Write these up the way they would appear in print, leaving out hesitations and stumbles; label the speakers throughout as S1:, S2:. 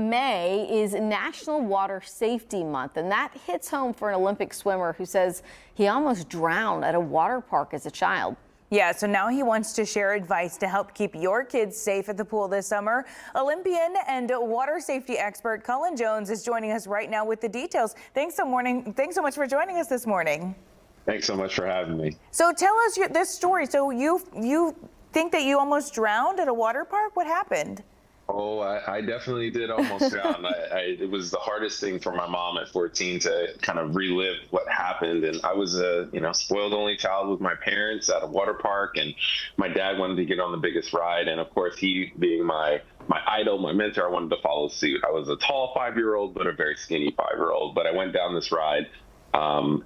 S1: May is National Water Safety Month, and that hits home for an Olympic swimmer who says he almost drowned at a water park as a child.
S2: Yeah, so now he wants to share advice to help keep your kids safe at the pool this summer. Olympian and water safety expert Cullen Jones is joining us right now with the details. Thanks so much for joining us this morning.
S3: Thanks so much for having me.
S2: So tell us this story. So you think that you almost drowned at a water park? What happened?
S3: Oh, I definitely did almost drown. It was the hardest thing for my mom at 14 to kind of relive what happened. And I was a, spoiled only child with my parents at a water park, and my dad wanted to get on the biggest ride. And of course, he being my idol, my mentor, I wanted to follow suit. I was a tall 5-year-old, but a very skinny 5-year-old. But I went down this ride.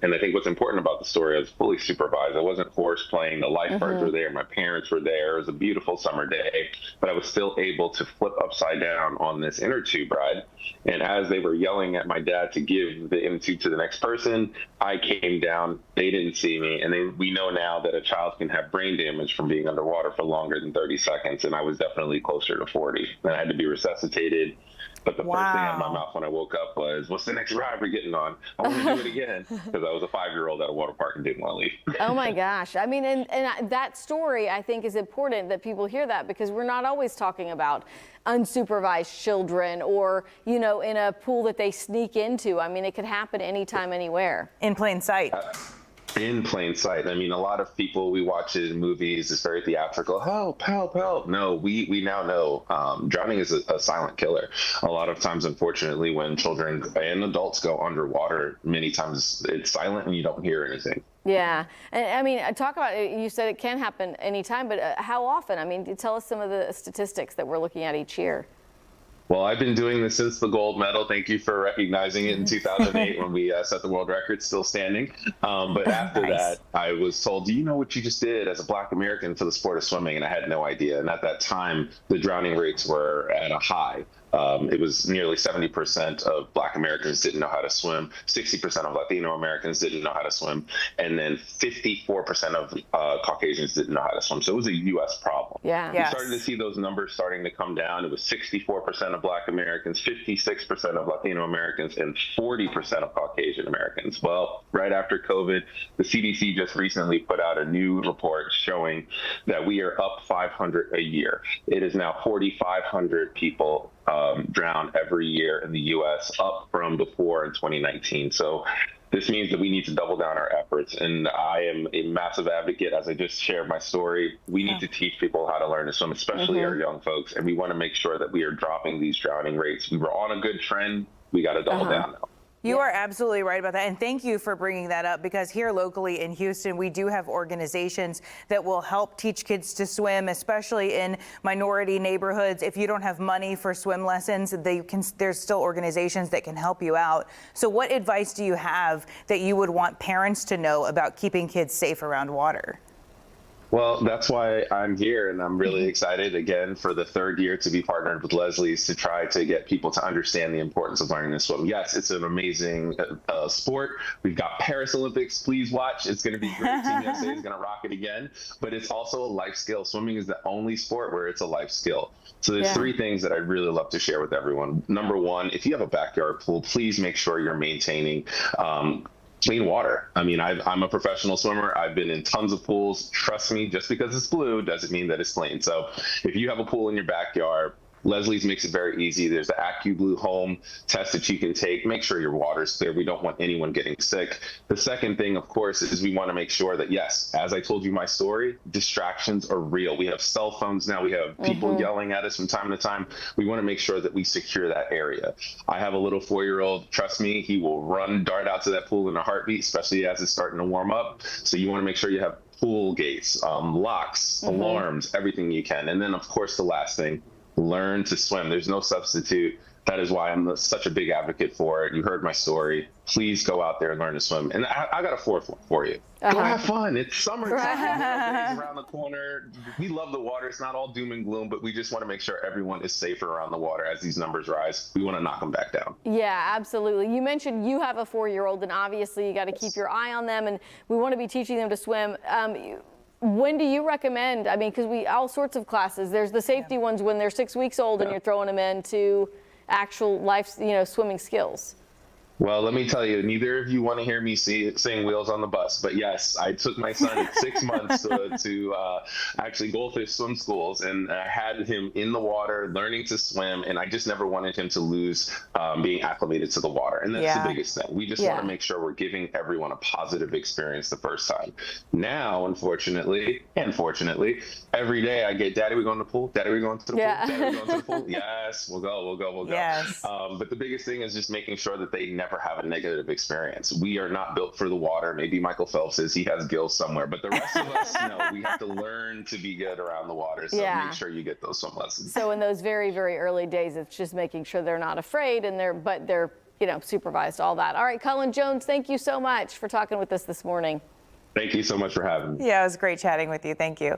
S3: And I think what's important about the story, I was fully supervised. I wasn't horse playing. The lifeguards were there. My parents were there. It was a beautiful summer day, but I was still able to flip upside down on this inner tube ride. And as they were yelling at my dad to give the inner tube to the next person, I came down. They didn't see me. And we know now that a child can have brain damage from being underwater for longer than 30 seconds. And I was definitely closer to 40. And I had to be resuscitated. But the first thing out of my mouth when I woke up was, what's the next ride we're getting on? I want to do it again, because I was a 5-year-old at a water park and didn't want to leave.
S1: Oh my gosh. I mean, and that story, I think, is important that people hear that, because we're not always talking about unsupervised children or, in a pool that they sneak into. I mean, it could happen anytime, anywhere.
S2: In plain sight.
S3: In plain sight. I mean, a lot of people, we watch it in movies, it's very theatrical. Help, help, help. No, we now know drowning is a silent killer. A lot of times, unfortunately, when children and adults go underwater, many times it's silent and you don't hear anything.
S1: Yeah. And I mean, talk about it. You said it can happen anytime, but how often? I mean, tell us some of the statistics that we're looking at each year.
S3: Well, I've been doing this since the gold medal. Thank you for recognizing it in 2008 when we set the world record, still standing. But after that, I was told, do you know what you just did as a Black American for the sport of swimming? And I had no idea. And at that time, the drowning rates were at a high. It was nearly 70% of Black Americans didn't know how to swim, 60% of Latino Americans didn't know how to swim, and then 54% of Caucasians didn't know how to swim. So it was a U.S. problem.
S1: Yeah.
S3: We started to see those numbers starting to come down. It was 64% of Black Americans, 56% of Latino Americans, and 40% of Caucasian Americans. Well, right after COVID, the CDC just recently put out a new report showing that we are up 500 a year. It is now 4,500 people drown every year in the U.S., up from before in 2019. So this means that we need to double down our efforts. And I am a massive advocate, as I just shared my story. We need to teach people how to learn to swim, especially our young folks. And we want to make sure that we are dropping these drowning rates. We were on a good trend. We got to double down now.
S2: You are absolutely right about that. And thank you for bringing that up, because here locally in Houston, we do have organizations that will help teach kids to swim, especially in minority neighborhoods. If you don't have money for swim lessons, there's still organizations that can help you out. So what advice do you have that you would want parents to know about keeping kids safe around water?
S3: Well, that's why I'm here, and I'm really excited again for the 3rd year to be partnered with Leslie's to try to get people to understand the importance of learning to swim. Yes, it's an amazing sport. We've got Paris Olympics. Please watch. It's going to be great. Team USA is going to rock it again. But it's also a life skill. Swimming is the only sport where it's a life skill. So there's 3 things that I'd really love to share with everyone. Number 1, if you have a backyard pool, please make sure you're maintaining clean water. I mean, I'm a professional swimmer. I've been in tons of pools. Trust me, just because it's blue doesn't mean that it's clean. So if you have a pool in your backyard, Leslie's makes it very easy. There's the AccuBlue Home test that you can take. Make sure your water's clear. We don't want anyone getting sick. The second thing, of course, is we want to make sure that, yes, as I told you my story, distractions are real. We have cell phones now. We have people yelling at us from time to time. We want to make sure that we secure that area. I have a little 4-year-old. Trust me, he will dart out to that pool in a heartbeat, especially as it's starting to warm up. So you want to make sure you have pool gates, locks, alarms, everything you can. And then, of course, the last thing, learn to swim. There's no substitute. That is why I'm such a big advocate for it. You heard my story. Please go out there and learn to swim. And I got a 4th one for you. Go have fun. It's summertime. Days around the corner. We love the water. It's not all doom and gloom, but we just want to make sure everyone is safer around the water as these numbers rise. We want to knock them back down. Yeah,
S1: absolutely. You mentioned you have a 4-year-old, and obviously you got to keep your eye on them, and we want to be teaching them to swim. When do you recommend? I mean, because all sorts of classes. There's the safety ones when they're 6 weeks old and you're throwing them into actual life, swimming skills?
S3: Well, let me tell you, neither of you want to hear me sing Wheels on the Bus, but yes, I took my son at 6 months to actually goldfish swim schools, and I had him in the water learning to swim, and I just never wanted him to lose being acclimated to the water, and that's the biggest thing. We just want to make sure we're giving everyone a positive experience the first time. Now, unfortunately, and fortunately, every day I get, Daddy, we going to the pool? Daddy, we going to the pool? Daddy, we going to the pool? Yes, we'll go.
S2: Yes.
S3: But the biggest thing is just making sure that they never have a negative experience. We are not built for the water. Maybe Michael Phelps is, he has gills somewhere, but the rest of us, no, we have to learn to be good around the water. So make sure you get those swim lessons.
S1: So in those very, very early days, it's just making sure they're not afraid and they're supervised, all that. All right, Cullen Jones, thank you so much for talking with us this morning.
S3: Thank you so much for having me.
S2: Yeah, it was great chatting with you. Thank you.